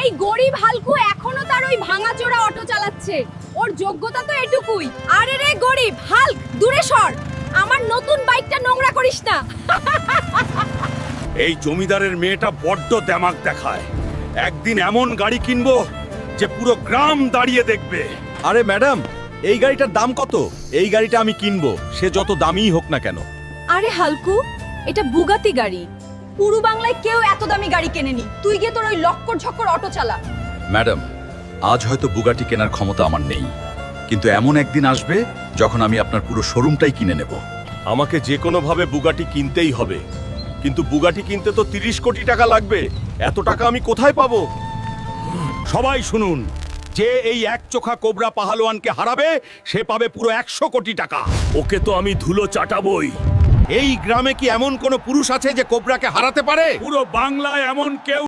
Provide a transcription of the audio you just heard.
এই গরিব হালকু এখনো তার ওই ভাঙাচোরা অটো চালাচ্ছে। ওর যোগ্যতা তো এটুকুই। আরে রে গরিব হাল্ক, দূরে সর, আমার নতুন বাইকটা নোংরা করিস না। এই জমিদারের মেয়েটা বড্ড দেমাগ দেখায়। একদিন এমন গাড়ি কিনবো যে পুরো গ্রাম দাঁড়িয়ে দেখবে। আরে ম্যাডাম, এই গাড়িটার দাম কত? এই গাড়িটা আমি কিনবো, সে যত দামিই হোক না কেন। আরে হালকু, এটা বুগাতি গাড়ি। পুরো বাংলায় কেউ এত দামি গাড়ি কেনেনি। তুই গিয়ে তোর ওই লক্কর ঝক্কর অটো চালা। ম্যাডাম, আজ হয়তো বুগাটি কেনার ক্ষমতা আমার নেই, কিন্তু এমন একদিন আসবে যখন আমি আপনার পুরো শোরুমটাই কিনে নেব। আমাকে যে কোনো ভাবে বুগাটি কিনতেই হবে, কিন্তু বুগাটি কিনতে তো 30 কোটি টাকা লাগবে। এত টাকা আমি কোথায় পাবো? সবাই শুনুন, যে এই এক চোখা কোবরা পাহালওয়ানকে হারাবে সে পাবে পুরো 100 কোটি টাকা। ওকে তো আমি ধুলো চাটাবই। এই গ্রামে কি এমন কোনো পুরুষ আছে যে কোবরাকে হারাতে পারে? পুরো বাংলায় এমন কেউ